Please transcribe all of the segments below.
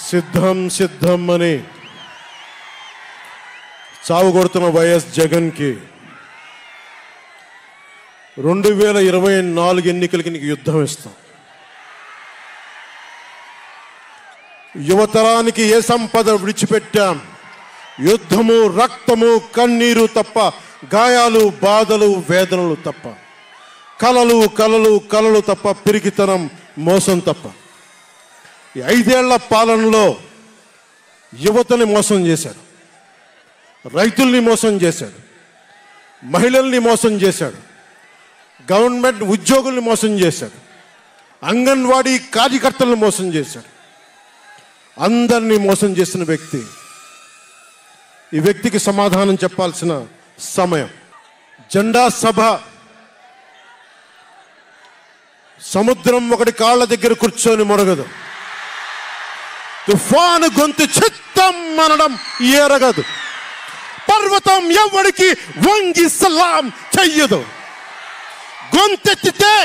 సిద్ధం సిద్ధం అని చావు కొడుతున్న వైఎస్ జగన్కి 2024 ఎన్నికలకి నీకు యుద్ధం ఇస్తాం. యువతరానికి ఏ సంపద విడిచిపెట్టాం? యుద్ధము, రక్తము, కన్నీరు తప్ప, గాయాలు, బాధలు, వేదనలు తప్ప, కలలు కలలు కలలు తప్ప, పిరికితనం, మోసం తప్ప. ఈ 5 ఏళ్ల పాలనలో యువతని మోసం చేశాడు, రైతుల్ని మోసం చేశాడు, మహిళల్ని మోసం చేశాడు, గవర్నమెంట్ ఉద్యోగుల్ని మోసం చేశాడు, అంగన్వాడీ కార్యకర్తలను మోసం చేశాడు. అందరినీ మోసం చేసిన వ్యక్తి. ఈ వ్యక్తికి సమాధానం చెప్పాల్సిన సమయం. జెండా సభ సముద్రం ఒకటి కాళ్ళ దగ్గర కూర్చొని మొరగదు. తుఫాను గొంతు చిత్తం అనడం ఎరగదు. పర్వతం ఎవరికి వంగి సలాం చెయ్యదు. గొంతెత్తితే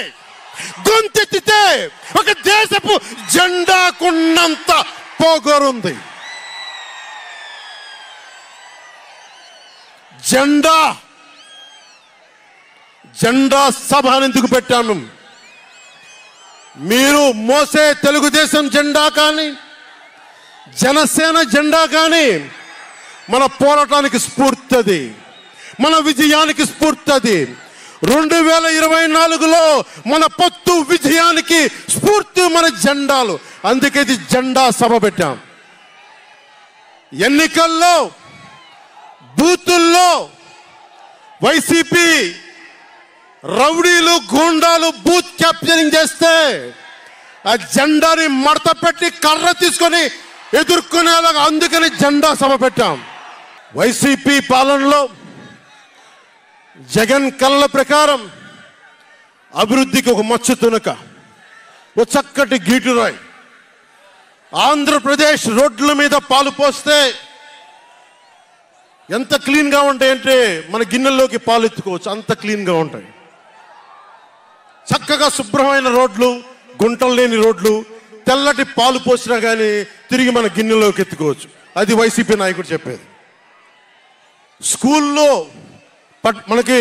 ఒక దేశపు జెండాకున్నంత పొగరుంది. జెండా సభ ఎందుకు పెట్టాను? మీరు మోసే తెలుగుదేశం జెండా కానీ, జనసేన జెండా కానీ మన పోరాటానికి స్ఫూర్తిది, మన విజయానికి స్ఫూర్తిది. 2024లో మన పొత్తు విజయానికి స్ఫూర్తి మన జెండాలు. అందుకే ఇది జెండా సభ పెట్టాం. ఎన్నికల్లో బూతుల్లో వైసీపీ రౌడీలు, గూండాలు బూత్ క్యాప్చరింగ్ చేస్తే ఆ జెండాని మడత పెట్టి కర్ర తీసుకొని ఎదుర్కొనేలాగా, అందుకని జెండా సభ పెట్టాం. వైసీపీ పాలనలో జగన్ కళ్ళ ప్రకారం అభివృద్ధికి ఒక మచ్చు తునక, ఒక చక్కటి గీటురాయి. ఆంధ్రప్రదేశ్ రోడ్ల మీద పాలు పోస్తే ఎంత క్లీన్గా ఉంటాయంటే మన గిన్నెల్లోకి పాలు ఎత్తుకోవచ్చు, అంత క్లీన్గా ఉంటాయి. చక్కగా శుభ్రమైన రోడ్లు, గుంటలు లేని రోడ్లు, తెల్లటి పాలు పోసినా కానీ తిరిగి మన గిన్నెలోకి ఎత్తుకోవచ్చు. అది వైసీపీ నాయకుడు చెప్పేది. స్కూల్లో మనకి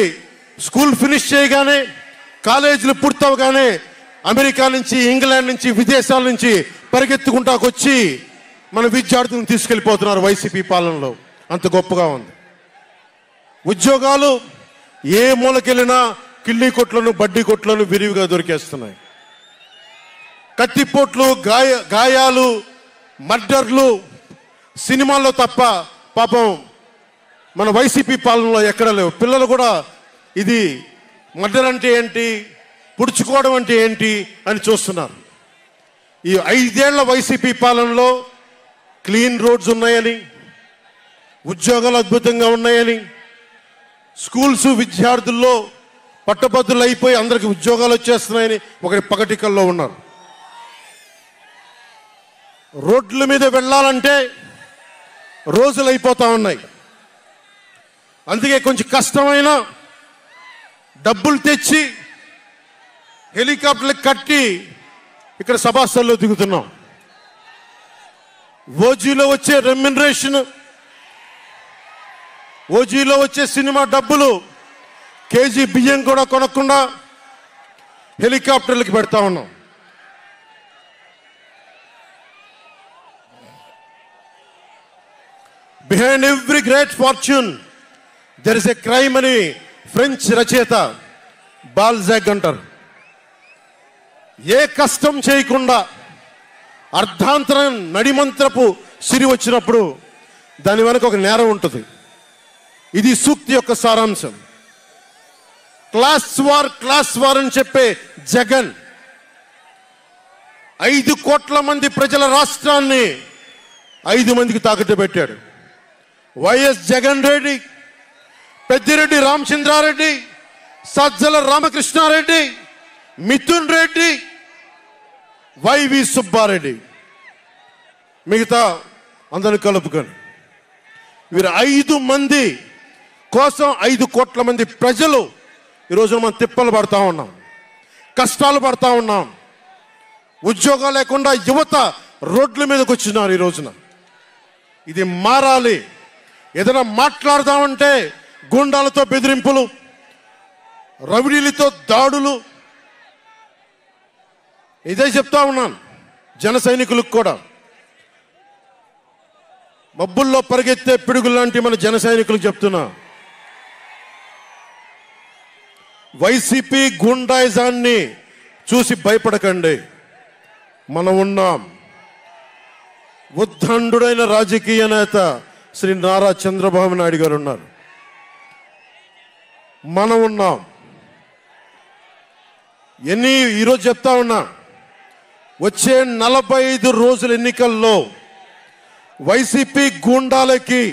స్కూల్ ఫినిష్ చేయగానే, కాలేజీలు పూర్తవగానే అమెరికా నుంచి, ఇంగ్లాండ్ నుంచి, విదేశాల నుంచి పరిగెత్తుకుంటాకొచ్చి మన విద్యార్థులను తీసుకెళ్ళిపోతున్నారు వైసీపీ పాలనలో. అంత గొప్పగా ఉంది. ఉద్యోగాలు ఏ మూలకెళ్ళినా కిళ్ళీ కొట్లను, బడ్డీ కొట్లను విరివిగా దొరికేస్తున్నాయి. కత్తిపోట్లు, గాయాలు, మర్డర్లు సినిమాల్లో తప్ప పాపం మన వైసీపీ పాలనలో ఎక్కడ లేవు. పిల్లలు కూడా ఇది మర్డర్ అంటే ఏంటి, పుడుచుకోవడం అంటే ఏంటి అని చూస్తున్నారు. ఈ 5 ఏళ్ల వైసీపీ పాలనలో క్లీన్ రోడ్స్ ఉన్నాయని, ఉద్యోగాలు అద్భుతంగా ఉన్నాయని, స్కూల్స్ విద్యార్థుల్లో పట్టభద్రులు అయిపోయి అందరికి ఉద్యోగాలు వచ్చేస్తున్నాయని ఒకటి పగటికల్లో ఉన్నారు. రోడ్ల మీద వెళ్ళాలంటే రోజులు అయిపోతా ఉన్నాయి. అందుకే కొంచెం కష్టమైన డబ్బులు తెచ్చి హెలికాప్టర్లు కట్టి ఇక్కడ సభాస్థల్లో దిగుతున్నాం. ఓజీలో వచ్చే రెమ్యునరేషన్, ఓజీలో వచ్చే సినిమా డబ్బులు, కేజీ బియ్యం కూడా కొనకుండా హెలికాప్టర్లకి పెడతా ఉన్నాం. Behind every great fortune there is a crime అని ఫ్రెంచ్ రచయిత బాల్జాక్ అంటారు. ఏ కష్టం చేయకుండా అర్ధాంతరం నడిమంత్రపు సిరి వచ్చినప్పుడు దాని వెనక ఒక నేరం ఉంటుంది. ఇది సూక్తి యొక్క సారాంశం. క్లాస్ వార్ అని చెప్పే జగన్ 5 కోట్ల మంది ప్రజల రాష్ట్రాన్ని 5 మందికి తాకట్టు పెట్టాడు. వైఎస్ జగన్ రెడ్డి, పెద్దిరెడ్డి రామచంద్రారెడ్డి, సజ్జల రామకృష్ణారెడ్డి, మిథున్ రెడ్డి, వైవి సుబ్బారెడ్డి, మిగతా అందరిని కలుపుకొని వీరు 5 మంది కోసం 5 కోట్ల మంది ప్రజలు ఈరోజు మనం తిప్పలు పడతా ఉన్నాం, కష్టాలు పడతా ఉన్నాం. ఉద్యోగాలు లేకుండా యువత రోడ్ల మీదకి వచ్చినారు ఈ రోజున. ఇది మారాలి. ఏదైనా మాట్లాడదామంటే గుండాలతో బెదిరింపులు, రౌడీలతో దాడులు. ఇదే చెప్తా ఉన్నాను జన సైనికులకు కూడా. మబ్బుల్లో పరిగెత్తే పిడుగులాంటి మన జన సైనికులకు చెప్తున్నా, వైసీపీ గుండాయిజాన్ని చూసి భయపడకండి. మనం ఉన్నాం. ఉద్దండుడైన రాజకీయ నేత శ్రీ నారా చంద్రబాబు నాయుడు గారు ఉన్నారు. మనం ఉన్నాం. ఈరోజు చెప్తా ఉన్నా, వచ్చే 45 రోజుల ఎన్నికల్లో వైసీపీ గూండాలకి,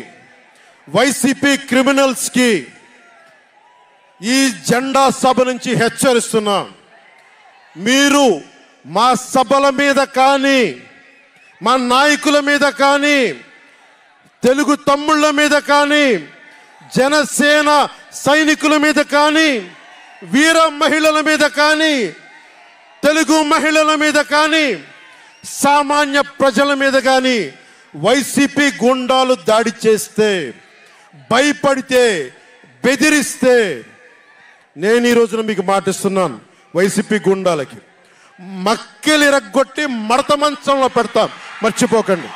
వైసీపీ క్రిమినల్స్కి ఈ జెండా సభ నుంచి హెచ్చరిస్తున్నా, మీరు మా సభల మీద కానీ, మా నాయకుల మీద కానీ, తెలుగు తమ్ముళ్ళ మీద కానీ, జనసేన సైనికుల మీద కానీ, వీర మహిళల మీద కానీ, తెలుగు మహిళల మీద కానీ, సామాన్య ప్రజల మీద కానీ వైసీపీ గుండాలు దాడి చేస్తే, భయపడితే, బెదిరిస్తే, నేను ఈ రోజున మీకు మాటిస్తున్నాను, వైసీపీ గుండాలకి మక్కెలు ఇరగ్గొట్టి మడత మంచంలో పెడతాం. మర్చిపోకండి.